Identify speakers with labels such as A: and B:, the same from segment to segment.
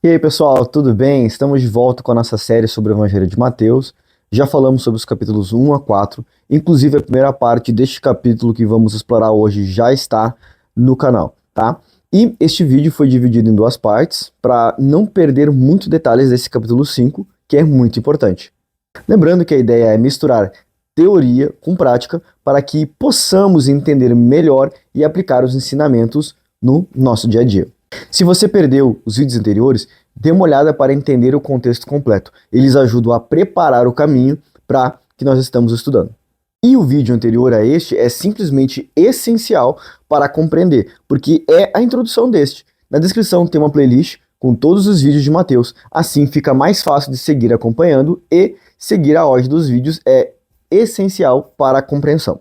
A: E aí, pessoal, tudo bem? Estamos de volta com a nossa série sobre o Evangelho de Mateus. Já falamos sobre os capítulos 1 a 4, inclusive a primeira parte deste capítulo que vamos explorar hoje já está no canal, tá? E este vídeo foi dividido em duas partes para não perder muitos detalhes desse capítulo 5, que é muito importante. Lembrando que a ideia é misturar teoria com prática para que possamos entender melhor e aplicar os ensinamentos no nosso dia a dia. Se você perdeu os vídeos anteriores, dê uma olhada para entender o contexto completo. Eles ajudam a preparar o caminho para que nós estamos estudando. E o vídeo anterior a este é simplesmente essencial para compreender, porque é a introdução deste. Na descrição tem uma playlist com todos os vídeos de Mateus, assim fica mais fácil de seguir acompanhando e seguir a ordem dos vídeos é essencial para a compreensão.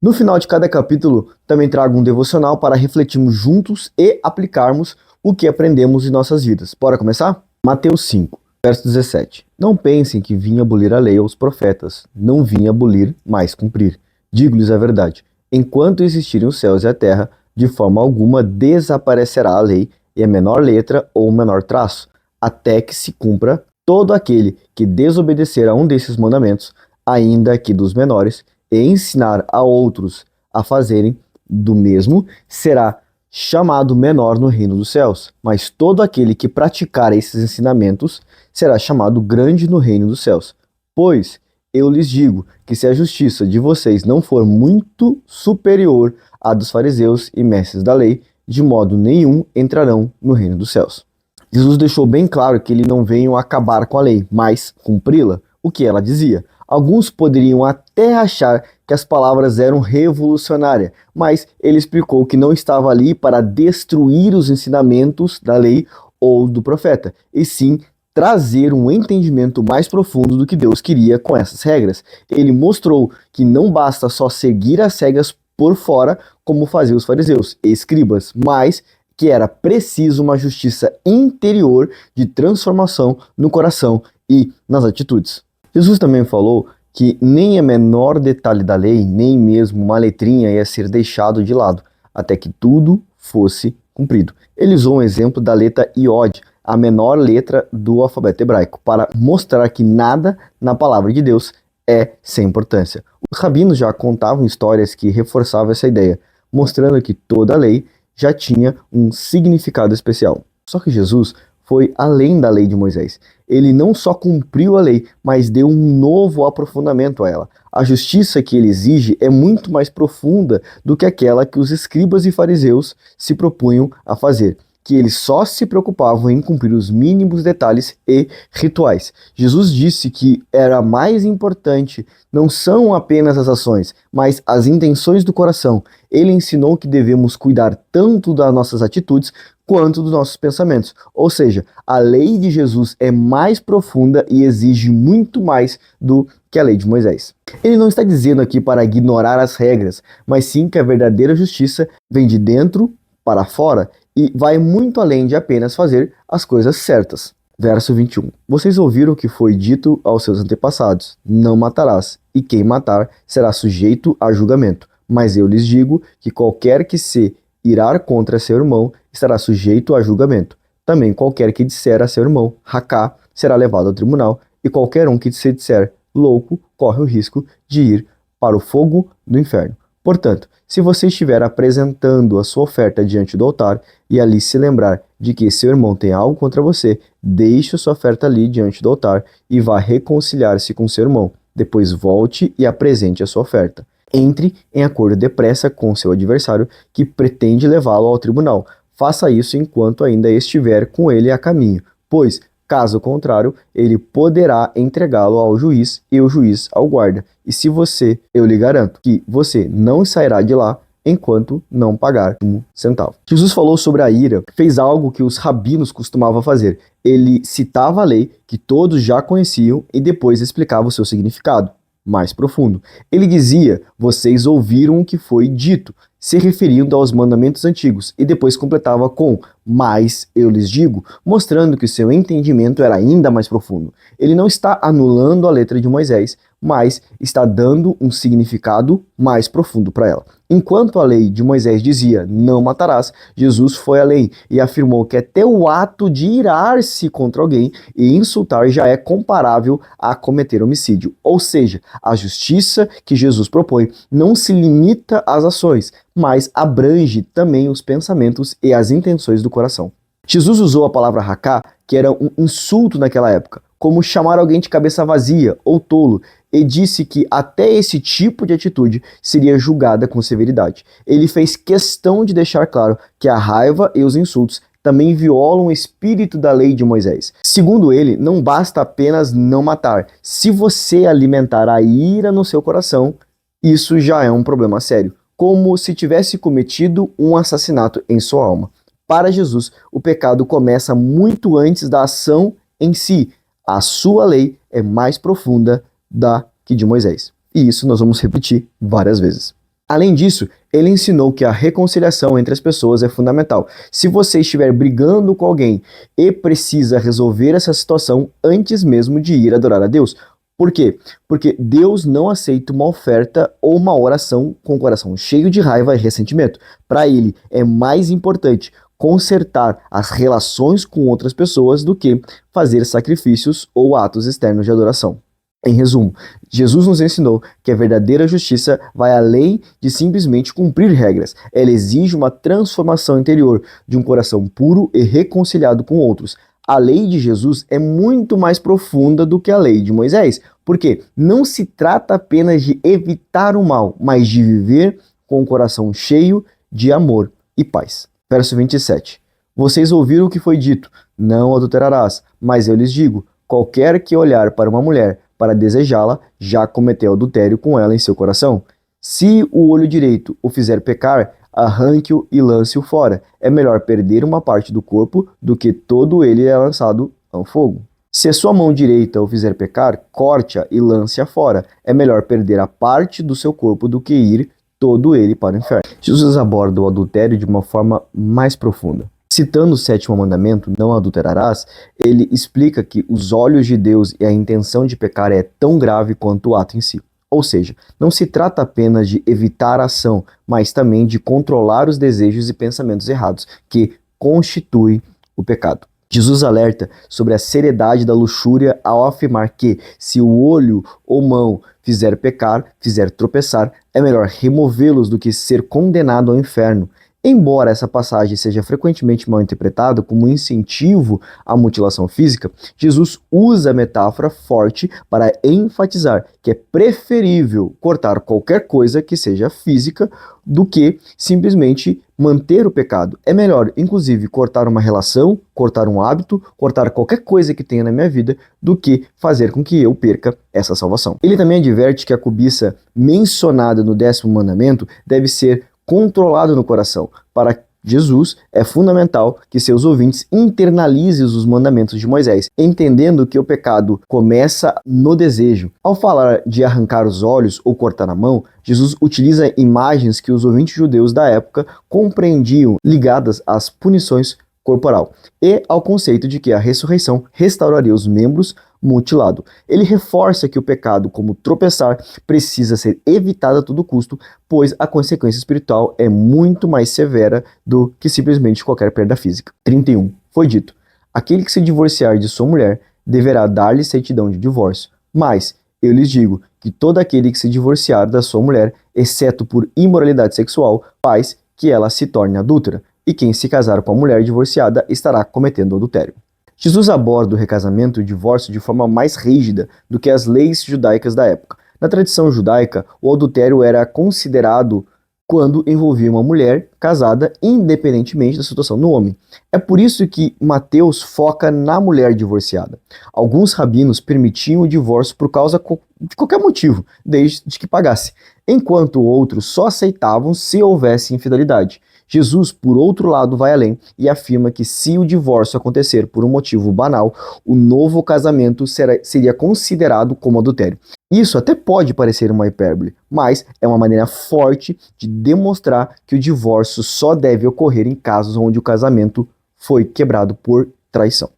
A: No final de cada capítulo, também trago um devocional para refletirmos juntos e aplicarmos o que aprendemos em nossas vidas. Bora começar? Mateus 5, verso 17. Não pensem que vim abolir a lei aos profetas. Não vim abolir, mas cumprir. Digo-lhes a verdade. Enquanto existirem os céus e a terra, de forma alguma desaparecerá a lei e a menor letra ou o menor traço, até que se cumpra todo aquele que desobedecer a um desses mandamentos, ainda que dos menores, e ensinar a outros a fazerem do mesmo, será chamado menor no reino dos céus. Mas todo aquele que praticar esses ensinamentos será chamado grande no reino dos céus. Pois eu lhes digo que se a justiça de vocês não for muito superior à dos fariseus e mestres da lei, de modo nenhum entrarão no reino dos céus. Jesus deixou bem claro que ele não veio acabar com a lei, mas cumpri-la, o que ela dizia. Alguns poderiam até achar que as palavras eram revolucionárias, mas ele explicou que não estava ali para destruir os ensinamentos da lei ou do profeta, e sim trazer um entendimento mais profundo do que Deus queria com essas regras. Ele mostrou que não basta só seguir as regras por fora, como faziam os fariseus e escribas, mas que era preciso uma justiça interior de transformação no coração e nas atitudes. Jesus também falou que nem a menor detalhe da lei, nem mesmo uma letrinha ia ser deixado de lado, até que tudo fosse cumprido. Ele usou um exemplo da letra Iod, a menor letra do alfabeto hebraico, para mostrar que nada na palavra de Deus é sem importância. Os rabinos já contavam histórias que reforçavam essa ideia, mostrando que toda a lei já tinha um significado especial. Só que Jesus foi além da lei de Moisés. Ele não só cumpriu a lei, mas deu um novo aprofundamento a ela. A justiça que ele exige é muito mais profunda do que aquela que os escribas e fariseus se propunham a fazer, que eles só se preocupavam em cumprir os mínimos detalhes e rituais. Jesus disse que era mais importante não são apenas as ações, mas as intenções do coração. Ele ensinou que devemos cuidar tanto das nossas atitudes quanto dos nossos pensamentos. Ou seja, a lei de Jesus é mais profunda e exige muito mais do que a lei de Moisés. Ele não está dizendo aqui para ignorar as regras, mas sim que a verdadeira justiça vem de dentro para fora e vai muito além de apenas fazer as coisas certas. Verso 21. Vocês ouviram o que foi dito aos seus antepassados: não matarás, e quem matar será sujeito a julgamento. Mas eu lhes digo que qualquer que se irar contra seu irmão estará sujeito a julgamento. Também qualquer que disser a seu irmão, racá, será levado ao tribunal, e qualquer um que se disser louco corre o risco de ir para o fogo do inferno. Portanto, se você estiver apresentando a sua oferta diante do altar e ali se lembrar de que seu irmão tem algo contra você, deixe a sua oferta ali diante do altar e vá reconciliar-se com seu irmão. Depois volte e apresente a sua oferta. Entre em acordo depressa com seu adversário que pretende levá-lo ao tribunal. Faça isso enquanto ainda estiver com ele a caminho, pois, caso contrário, ele poderá entregá-lo ao juiz e o juiz ao guarda. E se você, eu lhe garanto que você não sairá de lá enquanto não pagar um centavo. Jesus falou sobre a ira, fez algo que os rabinos costumavam fazer. Ele citava a lei que todos já conheciam e depois explicava o seu significado mais profundo. Ele dizia: vocês ouviram o que foi dito, se referindo aos mandamentos antigos, e depois completava com mas eu lhes digo, mostrando que seu entendimento era ainda mais profundo. Ele não está anulando a letra de Moisés, mas está dando um significado mais profundo para ela. Enquanto a lei de Moisés dizia não matarás, Jesus foi além e afirmou que até o ato de irar-se contra alguém e insultar já é comparável a cometer homicídio. Ou seja, a justiça que Jesus propõe não se limita às ações, mas abrange também os pensamentos e as intenções do coração. Jesus usou a palavra racá, que era um insulto naquela época, como chamar alguém de cabeça vazia ou tolo, e disse que até esse tipo de atitude seria julgada com severidade. Ele fez questão de deixar claro que a raiva e os insultos também violam o espírito da lei de Moisés. Segundo ele, não basta apenas não matar. Se você alimentar a ira no seu coração, isso já é um problema sério, como se tivesse cometido um assassinato em sua alma. Para Jesus, o pecado começa muito antes da ação em si. A sua lei é mais profunda da que de Moisés. E isso nós vamos repetir várias vezes. Além disso, ele ensinou que a reconciliação entre as pessoas é fundamental. Se você estiver brigando com alguém e precisa resolver essa situação antes mesmo de ir adorar a Deus. Por quê? Porque Deus não aceita uma oferta ou uma oração com o coração cheio de raiva e ressentimento. Para ele, é mais importante consertar as relações com outras pessoas do que fazer sacrifícios ou atos externos de adoração. Em resumo, Jesus nos ensinou que a verdadeira justiça vai além de simplesmente cumprir regras. Ela exige uma transformação interior de um coração puro e reconciliado com outros. A lei de Jesus é muito mais profunda do que a lei de Moisés, porque não se trata apenas de evitar o mal, mas de viver com o coração cheio de amor e paz. Verso 27. Vocês ouviram o que foi dito, não adulterarás, mas eu lhes digo, qualquer que olhar para uma mulher para desejá-la, já cometeu adultério com ela em seu coração. Se o olho direito o fizer pecar, arranque-o e lance-o fora. É melhor perder uma parte do corpo do que todo ele é lançado ao fogo. Se a sua mão direita o fizer pecar, corte-a e lance-a fora. É melhor perder a parte do seu corpo do que ir todo ele para o inferno. Jesus aborda o adultério de uma forma mais profunda. Citando o sétimo mandamento, não adulterarás, ele explica que os olhos de Deus e a intenção de pecar é tão grave quanto o ato em si. Ou seja, não se trata apenas de evitar a ação, mas também de controlar os desejos e pensamentos errados que constituem o pecado. Jesus alerta sobre a seriedade da luxúria ao afirmar que, se o olho ou mão fizer pecar, fizer tropeçar, é melhor removê-los do que ser condenado ao inferno. Embora essa passagem seja frequentemente mal interpretada como um incentivo à mutilação física, Jesus usa a metáfora forte para enfatizar que é preferível cortar qualquer coisa que seja física do que simplesmente manter o pecado. É melhor, inclusive, cortar uma relação, cortar um hábito, cortar qualquer coisa que tenha na minha vida, do que fazer com que eu perca essa salvação. Ele também adverte que a cobiça mencionada no 10º mandamento deve ser controlado no coração. Para Jesus, é fundamental que seus ouvintes internalizem os mandamentos de Moisés, entendendo que o pecado começa no desejo. Ao falar de arrancar os olhos ou cortar a mão, Jesus utiliza imagens que os ouvintes judeus da época compreendiam, ligadas às punições corporal e ao conceito de que a ressurreição restauraria os membros mutilados. Ele reforça que o pecado, como tropeçar, precisa ser evitado a todo custo, pois a consequência espiritual é muito mais severa do que simplesmente qualquer perda física. 31. Foi dito: aquele que se divorciar de sua mulher deverá dar-lhe certidão de divórcio. Mas eu lhes digo que todo aquele que se divorciar da sua mulher, exceto por imoralidade sexual, faz que ela se torne adúltera. E quem se casar com a mulher divorciada estará cometendo adultério. Jesus aborda o recasamento e o divórcio de forma mais rígida do que as leis judaicas da época. Na tradição judaica, o adultério era considerado quando envolvia uma mulher casada, independentemente da situação do homem. É por isso que Mateus foca na mulher divorciada. Alguns rabinos permitiam o divórcio por causa de qualquer motivo, desde que pagasse, enquanto outros só aceitavam se houvesse infidelidade. Jesus, por outro lado, vai além e afirma que se o divórcio acontecer por um motivo banal, o novo casamento seria considerado como adultério. Isso até pode parecer uma hipérbole, mas é uma maneira forte de demonstrar que o divórcio só deve ocorrer em casos onde o casamento foi quebrado por traição.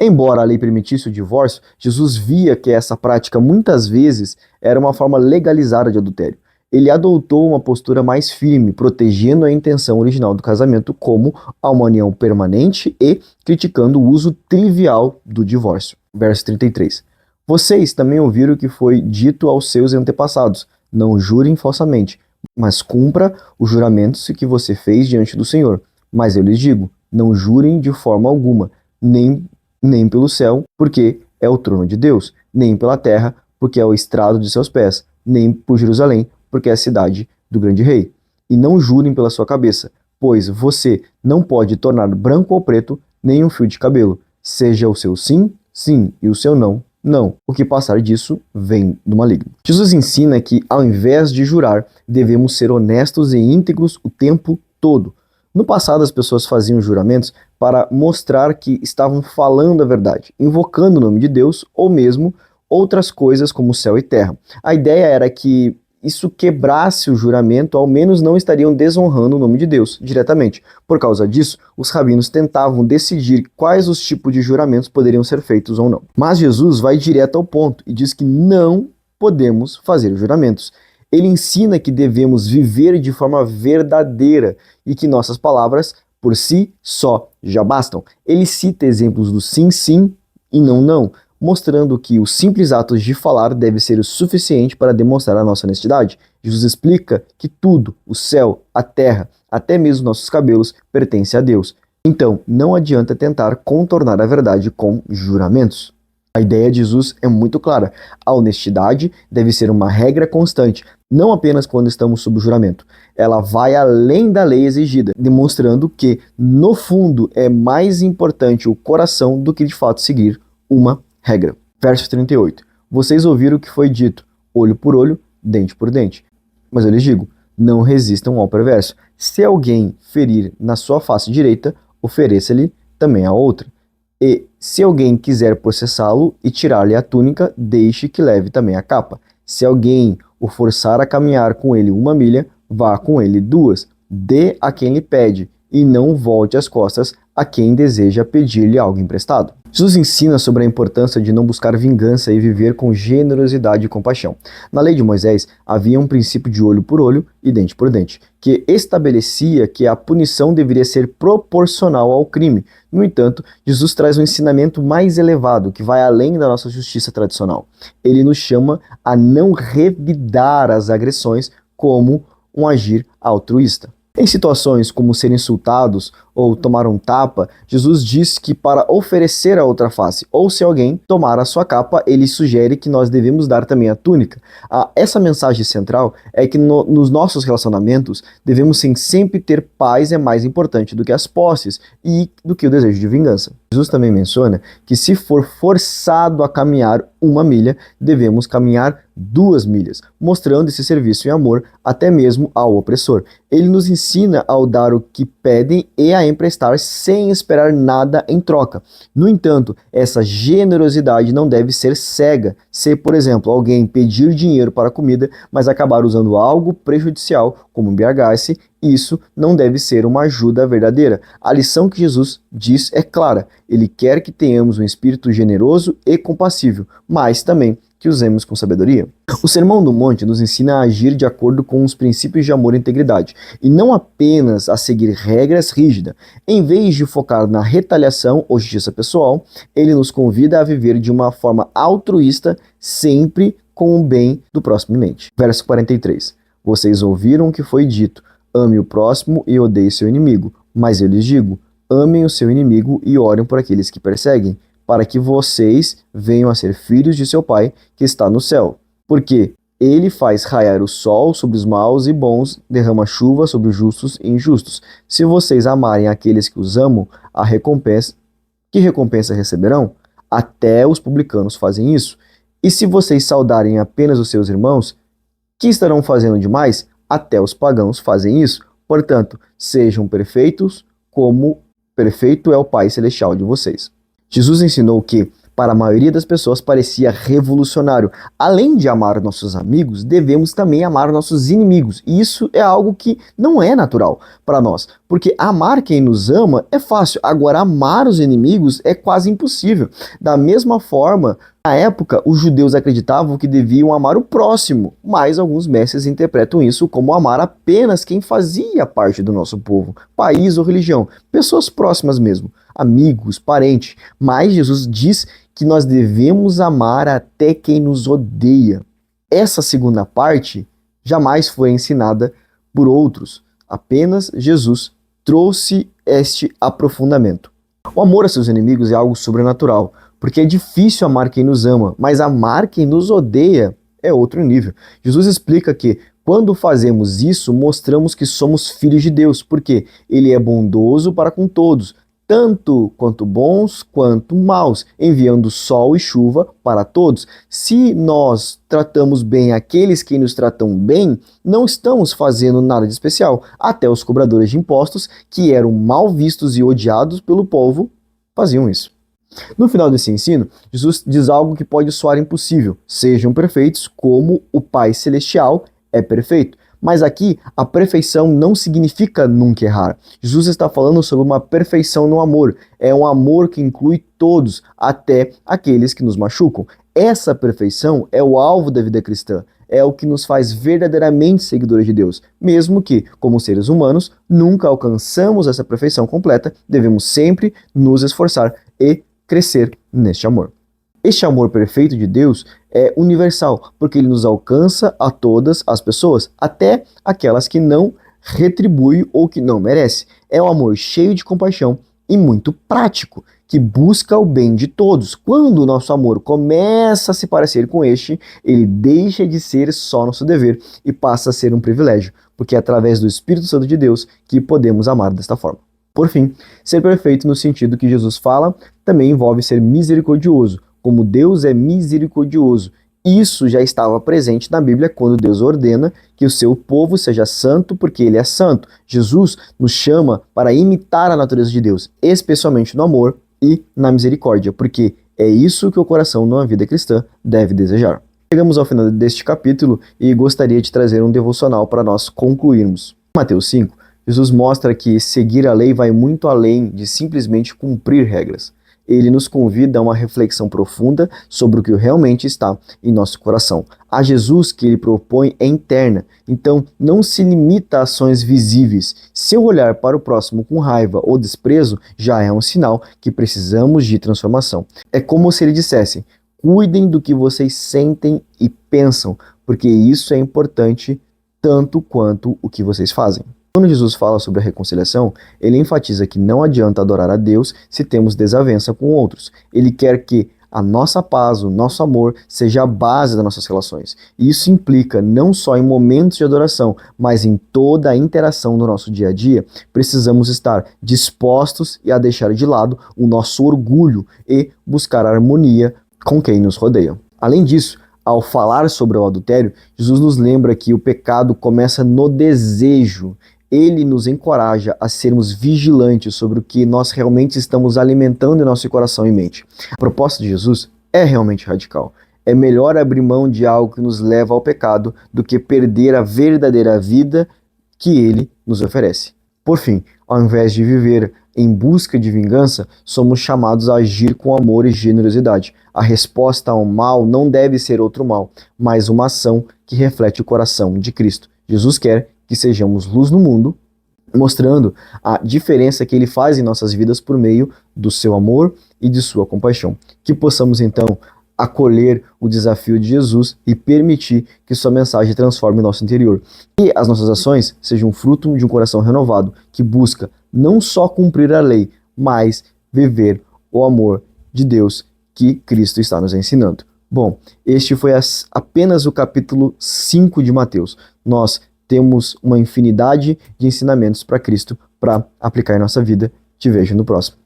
A: Embora a lei permitisse o divórcio, Jesus via que essa prática muitas vezes era uma forma legalizada de adultério. Ele adotou uma postura mais firme, protegendo a intenção original do casamento como a uma união permanente e criticando o uso trivial do divórcio. Verso 33. Vocês também ouviram o que foi dito aos seus antepassados: não jurem falsamente, mas cumpra os juramentos que você fez diante do Senhor. Mas eu lhes digo, não jurem de forma alguma, nem pelo céu, porque é o trono de Deus, nem pela terra, porque é o estrado de seus pés, nem por Jerusalém, porque é a cidade do grande rei. E não jurem pela sua cabeça, pois você não pode tornar branco ou preto nem um fio de cabelo. Seja o seu sim, sim, e o seu não, não. O que passar disso vem do maligno. Jesus ensina que, ao invés de jurar, devemos ser honestos e íntegros o tempo todo. No passado, as pessoas faziam juramentos para mostrar que estavam falando a verdade, invocando o nome de Deus ou mesmo outras coisas como céu e terra. A ideia era que isso quebrasse o juramento, ao menos não estariam desonrando o nome de Deus diretamente. Por causa disso, os rabinos tentavam decidir quais os tipos de juramentos poderiam ser feitos ou não. Mas Jesus vai direto ao ponto e diz que não podemos fazer juramentos. Ele ensina que devemos viver de forma verdadeira e que nossas palavras, por si só, já bastam. Ele cita exemplos do sim, sim e não, não, mostrando que os simples atos de falar devem ser o suficiente para demonstrar a nossa honestidade. Jesus explica que tudo, o céu, a terra, até mesmo nossos cabelos, pertence a Deus. Então, não adianta tentar contornar a verdade com juramentos. A ideia de Jesus é muito clara. A honestidade deve ser uma regra constante, não apenas quando estamos sob juramento. Ela vai além da lei exigida, demonstrando que, no fundo, é mais importante o coração do que de fato seguir uma regra. Verso 38. Vocês ouviram o que foi dito, olho por olho, dente por dente. Mas eu lhes digo, não resistam ao perverso. Se alguém ferir na sua face direita, ofereça-lhe também a outra. E se alguém quiser processá-lo e tirar-lhe a túnica, deixe que leve também a capa. Se alguém o forçar a caminhar com ele 1 milha, vá com ele 2. Dê a quem lhe pede, e não volte as costas a quem deseja pedir-lhe algo emprestado. Jesus ensina sobre a importância de não buscar vingança e viver com generosidade e compaixão. Na lei de Moisés, havia um princípio de olho por olho e dente por dente, que estabelecia que a punição deveria ser proporcional ao crime. No entanto, Jesus traz um ensinamento mais elevado, que vai além da nossa justiça tradicional. Ele nos chama a não revidar as agressões como um agir altruísta. Em situações como ser insultados ou tomar um tapa, Jesus diz que para oferecer a outra face, ou se alguém tomar a sua capa, ele sugere que nós devemos dar também a túnica. Essa mensagem central é que nos nossos relacionamentos devemos sempre ter paz é mais importante do que as posses e do que o desejo de vingança. Jesus também menciona que se for forçado a caminhar 1 milha, devemos caminhar 2 milhas, mostrando esse serviço em amor até mesmo ao opressor. Ele nos ensina ao dar o que pedem e a emprestar sem esperar nada em troca. No entanto, essa generosidade não deve ser cega. Se, por exemplo, alguém pedir dinheiro para a comida, mas acabar usando algo prejudicial, como embriagar-se, isso não deve ser uma ajuda verdadeira. A lição que Jesus diz é clara. Ele quer que tenhamos um espírito generoso e compassível, mas também que usemos com sabedoria. O Sermão do Monte nos ensina a agir de acordo com os princípios de amor e integridade, e não apenas a seguir regras rígidas. Em vez de focar na retaliação ou justiça pessoal, ele nos convida a viver de uma forma altruísta, sempre com o bem do próximo em mente. Verso 43. Vocês ouviram o que foi dito, ame o próximo e odeie seu inimigo. Mas eu lhes digo, amem o seu inimigo e orem por aqueles que perseguem, para que vocês venham a ser filhos de seu Pai que está no céu. Porque ele faz raiar o sol sobre os maus e bons, derrama chuva sobre os justos e injustos. Se vocês amarem aqueles que os amam, que recompensa receberão? Até os publicanos fazem isso. E se vocês saudarem apenas os seus irmãos, que estarão fazendo demais? Até os pagãos fazem isso. Portanto, sejam perfeitos como perfeito é o Pai Celestial de vocês. Jesus ensinou que, para a maioria das pessoas parecia revolucionário. Além de amar nossos amigos, devemos também amar nossos inimigos. E isso é algo que não é natural para nós, porque amar quem nos ama é fácil, agora amar os inimigos é quase impossível. Da mesma forma, na época, os judeus acreditavam que deviam amar o próximo, mas alguns mestres interpretam isso como amar apenas quem fazia parte do nosso povo, país ou religião, pessoas próximas mesmo, amigos, parentes. Mas Jesus diz que nós devemos amar até quem nos odeia. Essa segunda parte jamais foi ensinada por outros, apenas Jesus trouxe este aprofundamento. O amor a seus inimigos é algo sobrenatural, porque é difícil amar quem nos ama, mas amar quem nos odeia é outro nível. Jesus explica que quando fazemos isso, mostramos que somos filhos de Deus, porque Ele é bondoso para com todos, tanto quanto bons quanto maus, enviando sol e chuva para todos. Se nós tratamos bem aqueles que nos tratam bem, não estamos fazendo nada de especial. Até os cobradores de impostos, que eram mal vistos e odiados pelo povo, faziam isso. No final desse ensino, Jesus diz algo que pode soar impossível: sejam perfeitos como o Pai Celestial é perfeito. Mas aqui, a perfeição não significa nunca errar. Jesus está falando sobre uma perfeição no amor. É um amor que inclui todos, até aqueles que nos machucam. Essa perfeição é o alvo da vida cristã. É o que nos faz verdadeiramente seguidores de Deus. Mesmo que, como seres humanos, nunca alcançamos essa perfeição completa, devemos sempre nos esforçar e crescer neste amor. Este amor perfeito de Deus é universal, porque ele nos alcança a todas as pessoas, até aquelas que não retribuem ou que não merecem. É um amor cheio de compaixão e muito prático, que busca o bem de todos. Quando o nosso amor começa a se parecer com este, ele deixa de ser só nosso dever e passa a ser um privilégio, porque é através do Espírito Santo de Deus que podemos amar desta forma. Por fim, ser perfeito no sentido que Jesus fala também envolve ser misericordioso, como Deus é misericordioso. Isso já estava presente na Bíblia quando Deus ordena que o seu povo seja santo porque ele é santo. Jesus nos chama para imitar a natureza de Deus, especialmente no amor e na misericórdia, porque é isso que o coração numa vida cristã deve desejar. Chegamos ao final deste capítulo e gostaria de trazer um devocional para nós concluirmos. Em Mateus 5, Jesus mostra que seguir a lei vai muito além de simplesmente cumprir regras. Ele nos convida a uma reflexão profunda sobre o que realmente está em nosso coração. A Jesus que ele propõe é interna, então não se limita a ações visíveis. Se eu olhar para o próximo com raiva ou desprezo, já é um sinal que precisamos de transformação. É como se ele dissesse: cuidem do que vocês sentem e pensam, porque isso é importante tanto quanto o que vocês fazem. Quando Jesus fala sobre a reconciliação, ele enfatiza que não adianta adorar a Deus se temos desavença com outros. Ele quer que a nossa paz, o nosso amor, seja a base das nossas relações. E isso implica não só em momentos de adoração, mas em toda a interação do nosso dia a dia. Precisamos estar dispostos a deixar de lado o nosso orgulho e buscar harmonia com quem nos rodeia. Além disso, ao falar sobre o adultério, Jesus nos lembra que o pecado começa no desejo. Ele nos encoraja a sermos vigilantes sobre o que nós realmente estamos alimentando em nosso coração e mente. A proposta de Jesus é realmente radical. É melhor abrir mão de algo que nos leva ao pecado do que perder a verdadeira vida que ele nos oferece. Por fim, ao invés de viver em busca de vingança, somos chamados a agir com amor e generosidade. A resposta ao mal não deve ser outro mal, mas uma ação que reflete o coração de Cristo. Jesus quer que sejamos luz no mundo, mostrando a diferença que ele faz em nossas vidas por meio do seu amor e de sua compaixão. Que possamos então acolher o desafio de Jesus e permitir que sua mensagem transforme nosso interior. E as nossas ações sejam fruto de um coração renovado que busca não só cumprir a lei, mas viver o amor de Deus que Cristo está nos ensinando. Bom, este foi apenas o capítulo 5 de Mateus. Nós temos uma infinidade de ensinamentos para Cristo para aplicar em nossa vida. Te vejo no próximo.